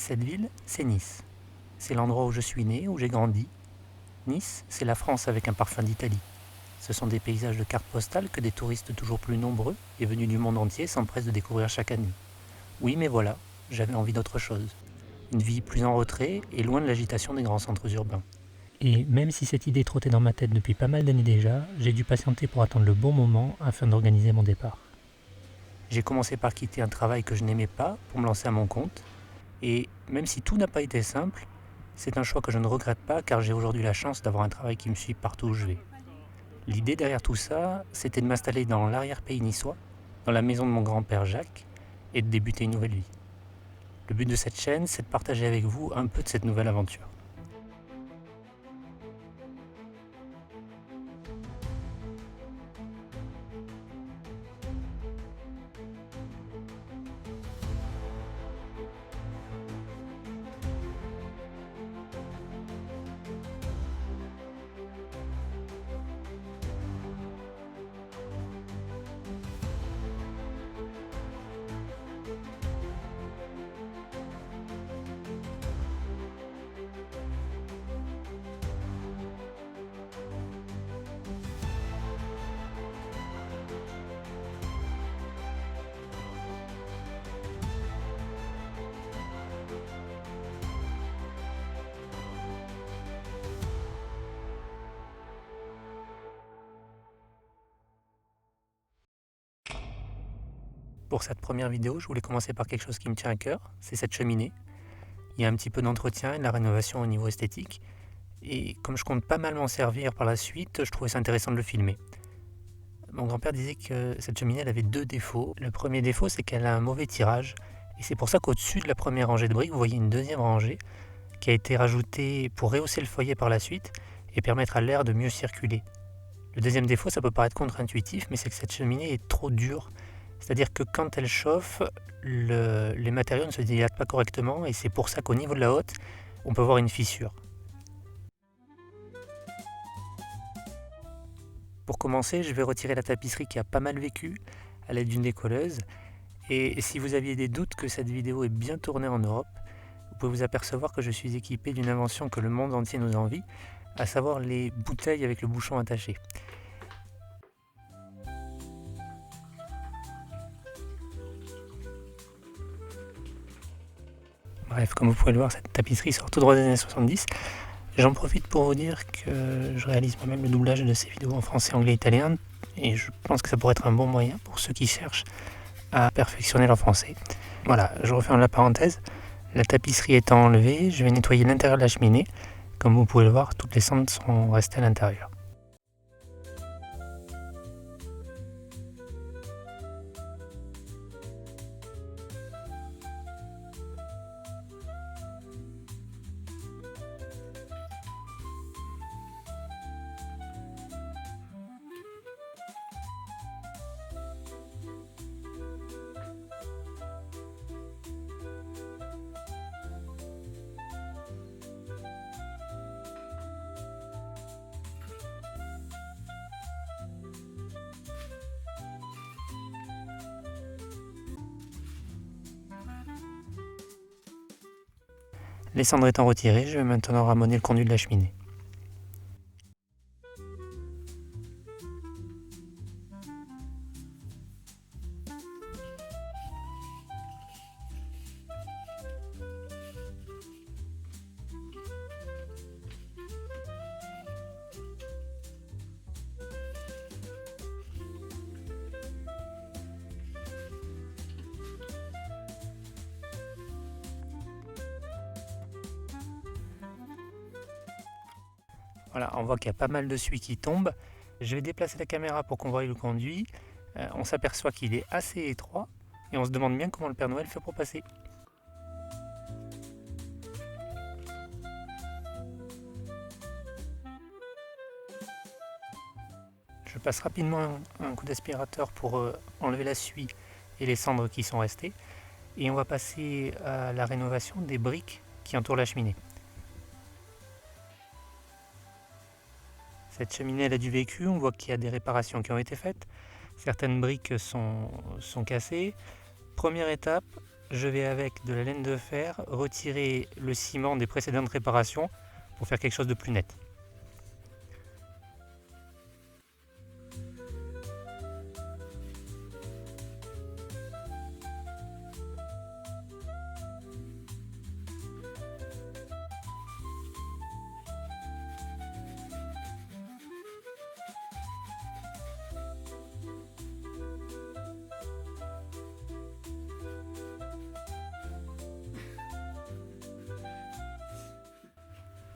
Cette ville, c'est Nice. C'est l'endroit où je suis né, où j'ai grandi. Nice, c'est la France avec un parfum d'Italie. Ce sont des paysages de cartes postales que des touristes toujours plus nombreux et venus du monde entier s'empressent de découvrir chaque année. Oui, mais voilà, j'avais envie d'autre chose. Une vie plus en retrait et loin de l'agitation des grands centres urbains. Et même si cette idée trottait dans ma tête depuis pas mal d'années déjà, j'ai dû patienter pour attendre le bon moment afin d'organiser mon départ. J'ai commencé par quitter un travail que je n'aimais pas pour me lancer à mon compte. Et même si tout n'a pas été simple, c'est un choix que je ne regrette pas car j'ai aujourd'hui la chance d'avoir un travail qui me suit partout où je vais. L'idée derrière tout ça, c'était de m'installer dans l'arrière-pays niçois, dans la maison de mon grand-père Jacques, et de débuter une nouvelle vie. Le but de cette chaîne, c'est de partager avec vous un peu de cette nouvelle aventure. Pour cette première vidéo, je voulais commencer par quelque chose qui me tient à cœur, c'est cette cheminée. Il y a un petit peu d'entretien et de la rénovation au niveau esthétique. Et comme je compte pas mal m'en servir par la suite, je trouvais ça intéressant de le filmer. Mon grand-père disait que cette cheminée elle avait deux défauts. Le premier défaut, c'est qu'elle a un mauvais tirage. Et c'est pour ça qu'au-dessus de la première rangée de briques, vous voyez une deuxième rangée qui a été rajoutée pour rehausser le foyer par la suite et permettre à l'air de mieux circuler. Le deuxième défaut, ça peut paraître contre-intuitif, mais c'est que cette cheminée est trop dure. C'est-à-dire que quand elle chauffe, les matériaux ne se dilatent pas correctement et c'est pour ça qu'au niveau de la hotte, on peut voir une fissure. Pour commencer, je vais retirer la tapisserie qui a pas mal vécu à l'aide d'une décolleuse. Et si vous aviez des doutes que cette vidéo est bien tournée en Europe, vous pouvez vous apercevoir que je suis équipé d'une invention que le monde entier nous envie, à savoir les bouteilles avec le bouchon attaché. Bref, comme vous pouvez le voir, cette tapisserie sort tout droit des années 70. J'en profite pour vous dire que je réalise moi-même le doublage de ces vidéos en français, anglais, italien, et je pense que ça pourrait être un bon moyen pour ceux qui cherchent à perfectionner leur français. Voilà, je referme la parenthèse. La tapisserie étant enlevée, je vais nettoyer l'intérieur de la cheminée. Comme vous pouvez le voir, toutes les cendres sont restées à l'intérieur. Les cendres étant retirées, je vais maintenant ramoner le conduit de la cheminée. Voilà, on voit qu'il y a pas mal de suie qui tombe. Je vais déplacer la caméra pour qu'on voie le conduit. On s'aperçoit qu'il est assez étroit et on se demande bien comment le Père Noël fait pour passer. Je passe rapidement un coup d'aspirateur pour enlever la suie et les cendres qui sont restées. Et on va passer à la rénovation des briques qui entourent la cheminée. Cette cheminée elle a du vécu, on voit qu'il y a des réparations qui ont été faites. Certaines briques sont cassées. Première étape, je vais avec de la laine de fer retirer le ciment des précédentes réparations pour faire quelque chose de plus net.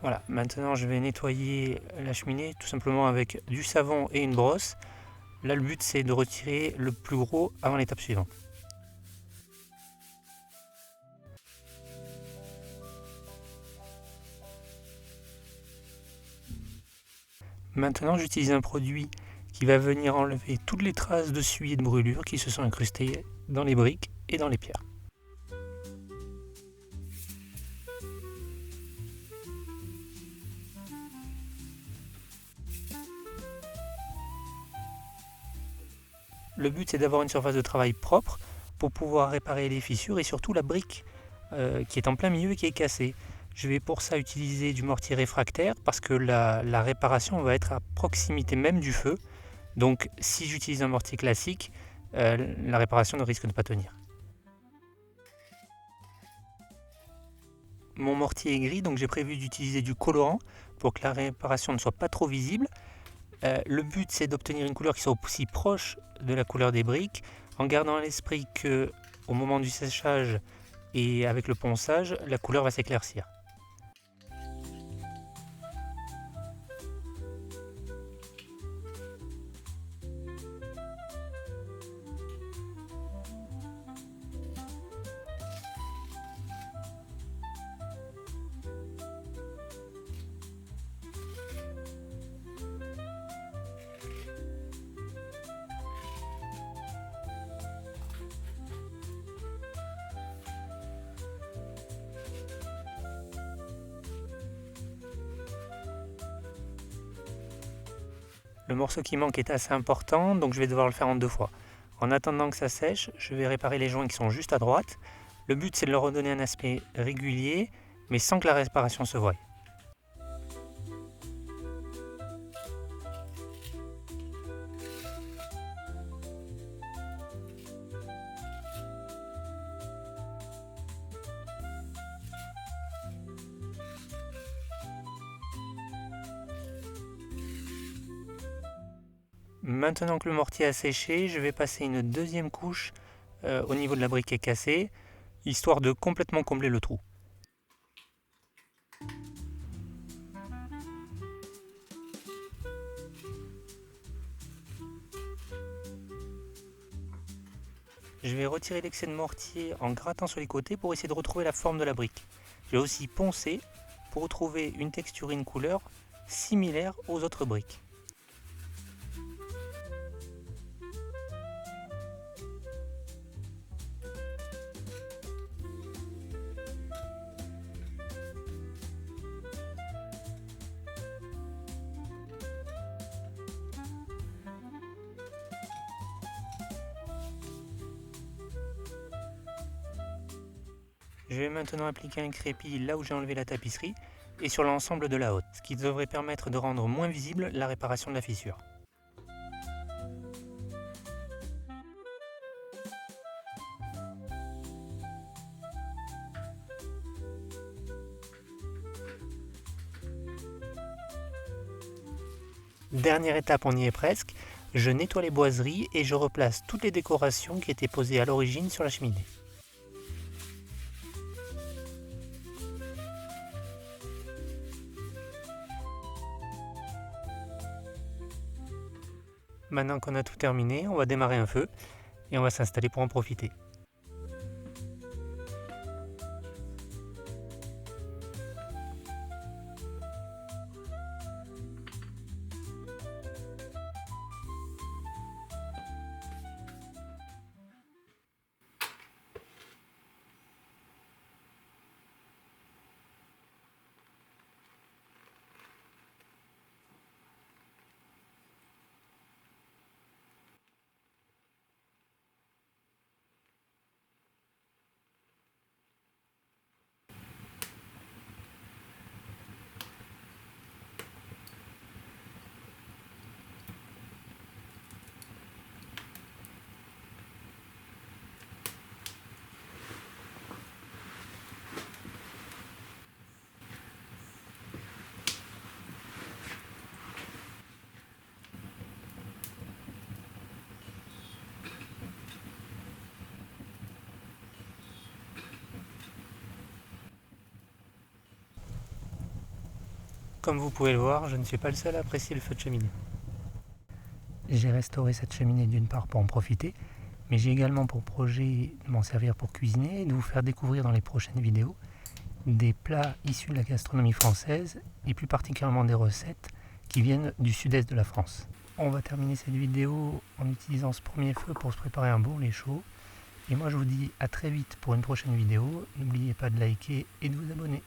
Voilà, maintenant je vais nettoyer la cheminée tout simplement avec du savon et une brosse. Là, le but c'est de retirer le plus gros avant l'étape suivante. Maintenant, j'utilise un produit qui va venir enlever toutes les traces de suie et de brûlure qui se sont incrustées dans les briques et dans les pierres. Le but c'est d'avoir une surface de travail propre pour pouvoir réparer les fissures et surtout la brique qui est en plein milieu et qui est cassée. Je vais pour ça utiliser du mortier réfractaire parce que la réparation va être à proximité même du feu. Donc si j'utilise un mortier classique, la réparation ne risque de pas tenir. Mon mortier est gris, donc j'ai prévu d'utiliser du colorant pour que la réparation ne soit pas trop visible. Le but c'est d'obtenir une couleur qui soit aussi proche de la couleur des briques, en gardant à l'esprit que au moment du séchage et avec le ponçage, la couleur va s'éclaircir. Le morceau qui manque est assez important, donc je vais devoir le faire en deux fois. En attendant que ça sèche, je vais réparer les joints qui sont juste à droite. Le but c'est de leur redonner un aspect régulier, mais sans que la réparation se voie. Maintenant que le mortier a séché, je vais passer une deuxième couche au niveau de la brique qui est cassée, histoire de complètement combler le trou. Je vais retirer l'excès de mortier en grattant sur les côtés pour essayer de retrouver la forme de la brique. Je vais aussi poncer pour retrouver une texture et une couleur similaires aux autres briques. Je vais maintenant appliquer un crépi là où j'ai enlevé la tapisserie et sur l'ensemble de la haute, ce qui devrait permettre de rendre moins visible la réparation de la fissure. Dernière étape, on y est presque, je nettoie les boiseries et je replace toutes les décorations qui étaient posées à l'origine sur la cheminée. Maintenant qu'on a tout terminé, on va démarrer un feu et on va s'installer pour en profiter. Comme vous pouvez le voir, je ne suis pas le seul à apprécier le feu de cheminée. J'ai restauré cette cheminée d'une part pour en profiter, mais j'ai également pour projet de m'en servir pour cuisiner et de vous faire découvrir dans les prochaines vidéos des plats issus de la gastronomie française et plus particulièrement des recettes qui viennent du sud-est de la France. On va terminer cette vidéo en utilisant ce premier feu pour se préparer un bon lait chaud. Et moi je vous dis à très vite pour une prochaine vidéo. N'oubliez pas de liker et de vous abonner.